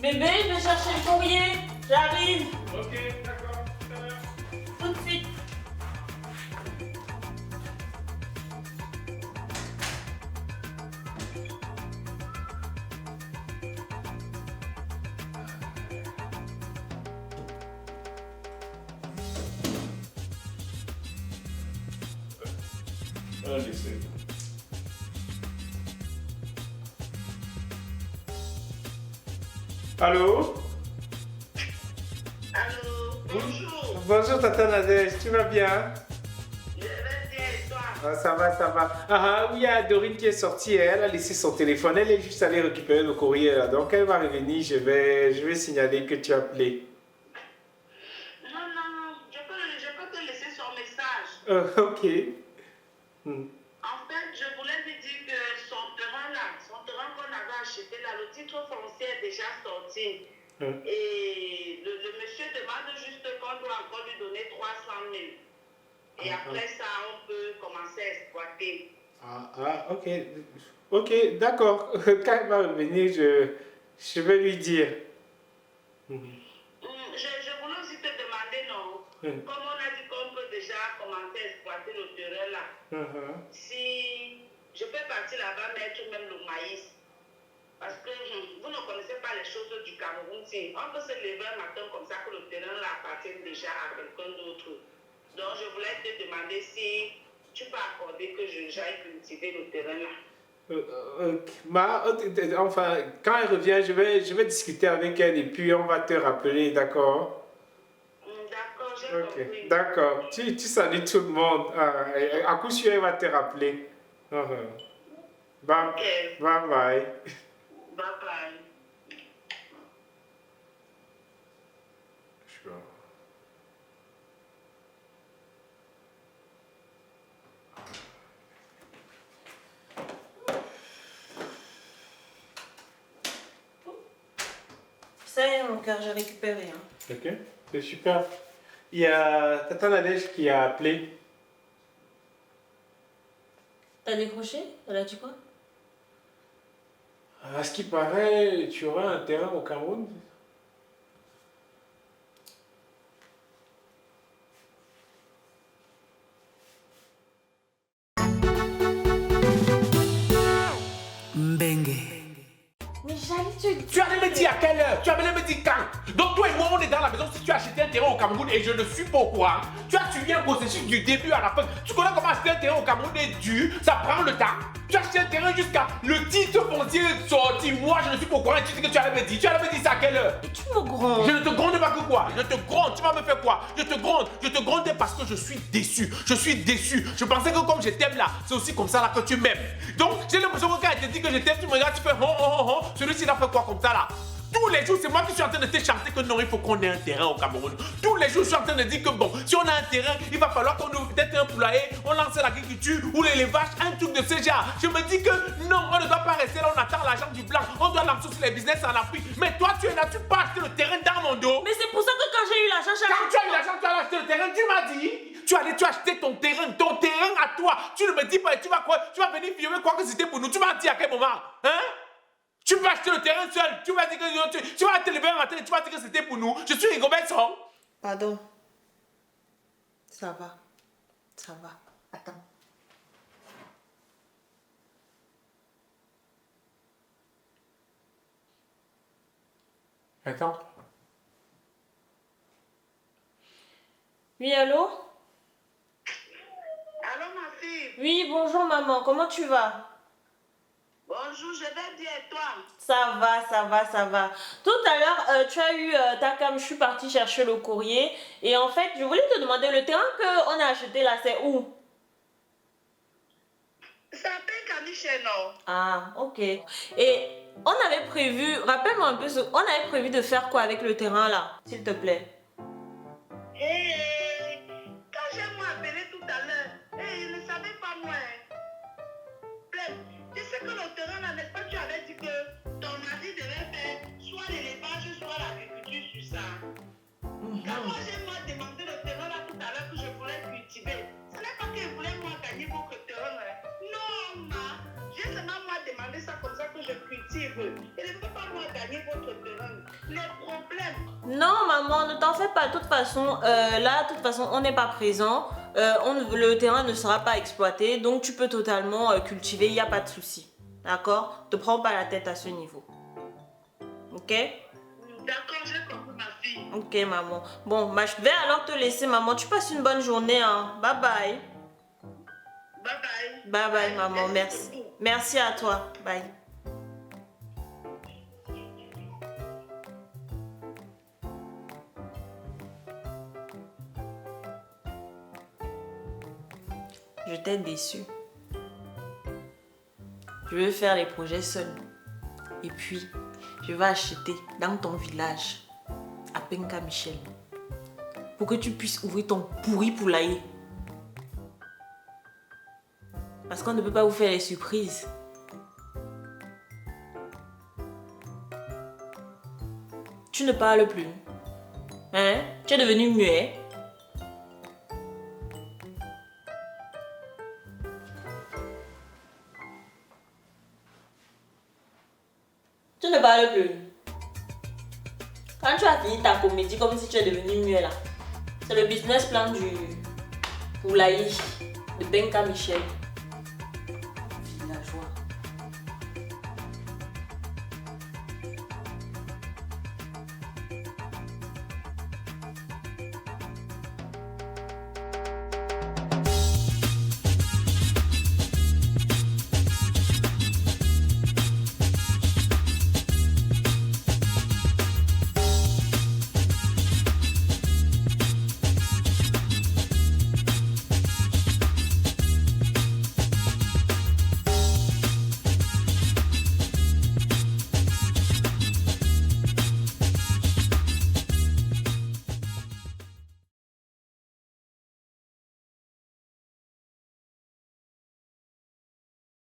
Bébé, je vais chercher le courrier. J'arrive. Ok, d'accord, tout à l'heure. Tout de suite. Allez, c'est bon. Allô? Allô, bonjour. Bonjour Tata Nadège, tu vas bien? Je vais bien et toi? Ah, ça va, ça va. Ah, oui, il y a Dorine qui est sortie, elle a laissé son téléphone, elle est juste allée récupérer le courrier là. Donc elle va revenir, je vais signaler que tu as appelé. Non, non, je peux te laisser son message. Ok. Hmm. En fait, je voulais lui dire que son terrain qu'on avait acheté là, le titre foncier est déjà sorti. Hmm. Et le monsieur demande juste qu'on doit encore lui donner 300 000. Et après ça, on peut commencer à exploiter. Ok. Ok, d'accord. Quand elle va revenir, je vais lui dire. Hmm. Je voulais aussi te demander, non, comme on a dit qu'on peut déjà commencer à exploiter le terrain là, si je peux partir là-bas mettre même le maïs. Parce que vous ne connaissez pas les choses du Cameroun. Si on peut se lever un matin comme ça que le terrain là appartient déjà à quelqu'un d'autre. Donc je voulais te demander si tu peux accorder que j'aille cultiver le terrain là. Enfin, quand elle revient, je vais discuter avec elle et puis on va te rappeler, d'accord? D'accord, j'ai compris. D'accord. Tu salues tout le monde. À coup sûr, elle va te rappeler. Bye, Ok, bye bye. bye bye. Ça y est, mon cœur, j'ai récupéré. Hein. Ok, c'est super. Il y a Tata Nadège qui a appelé. T'as décroché? Elle a dit quoi? À ce qui paraît, tu auras un terrain au Cameroun. Mbengue. Mais j'allais te Tu allais me dire à quelle heure? Tu allais me dire quand? Donc toi et moi on est dans la maison si tu as acheté un terrain au Cameroun et je ne suis pas au courant. Tu as suivi un processus du début à la fin. Tu connais comment acheter un terrain au Cameroun est dur, ça prend le temps. Tu as acheté un terrain jusqu'à le titre foncier sorti. Moi je ne suis pas au courant et tu dis que tu allais me dire. Tu allais me dire ça à quelle heure? Et tu me grondes. Je ne te gronde pas que quoi? Je te gronde, tu vas me faire quoi? Je te gronde parce que je suis déçu. Je suis déçu. Je pensais que comme je t'aime là, c'est aussi comme ça là que tu m'aimes. Donc j'ai l'impression que quand elle te dit que je t'aime, tu me regardes, tu fais hon. Celui-ci là fait quoi comme ça là? Tous les jours, c'est moi qui suis en train de te chanter que non, il faut qu'on ait un terrain au Cameroun. Tous les jours, je suis en train de dire que bon, si on a un terrain, il va falloir qu'on ouvre peut-être un poulailler, on lance l'agriculture ou l'élevage, un truc de ce genre. Je me dis que non, on ne doit pas rester là, on attend l'argent du blanc, on doit lancer sur les business en Afrique. Mais toi, tu es là, tu peux acheter le terrain dans mon dos. Mais c'est pour ça que quand j'ai eu l'argent, j'ai Quand tu as eu l'argent, tu as acheté le terrain, tu m'as dit. Tu as acheté ton terrain à toi. Tu ne me dis pas, tu vas quoi? Tu vas venir filmer quoi que c'était pour nous. Tu m'as dit à quel moment? Hein? Tu peux acheter le terrain seul. Tu vas dire que tu vas te lever un matin et tu vas dire que c'était pour nous. Je suis Rigobert. Pardon. Ça va. Attends. Attends. Oui, allô? Allô ma fille? Oui, bonjour maman, comment tu vas? Bonjour, je vais bien et toi? Ça va. Tout à l'heure, tu as eu ta cam, je suis partie chercher le courrier. Et en fait, je voulais te demander, le terrain qu'on a acheté là, c'est où? Ça s'appelle Camiché, non? Ah, ok. Et on avait prévu, rappelle-moi un peu, on avait prévu de faire quoi avec le terrain là, s'il te plaît? Et quand j'ai moi appelé tout à l'heure, il ne savait pas moi. Tu sais que le terrain là, n'est-ce pas, tu avais dit que ton mari devait faire soit l'élevage, soit l'agriculture sur ça. Quand moi j'ai moi demandé le terrain là tout à l'heure que je voulais cultiver, ce n'est pas que je voulais moi gagner votre terrain. Non, ma, j'ai seulement moi demandé ça comme ça que je cultive. Et ne peux pas moi gagner votre terrain. Les problèmes. Non, maman, ne t'en fais pas. De toute façon, on n'est pas présent. Le terrain ne sera pas exploité. Donc, tu peux totalement cultiver. Il n'y a pas de souci. D'accord? Ne te prends pas la tête à ce niveau. Ok? D'accord, j'ai compris ma fille. Ok, maman. Bon, bah, je vais alors te laisser, maman. Tu passes une bonne journée. Hein. Bye bye. Bye bye. Bye bye, maman. Merci. Merci à toi. Bye. Je t'ai déçu. Je veux faire les projets seul. Et puis, je vais acheter dans ton village, à Penka Michel, pour que tu puisses ouvrir ton pourri poulailler. Parce qu'on ne peut pas vous faire les surprises. Tu ne parles plus. Hein? Tu es devenu muet. Tu ne parles plus. Quand tu as fini ta comédie comme si tu es devenu muet là, c'est le business plan du poulailler de Benka Michel.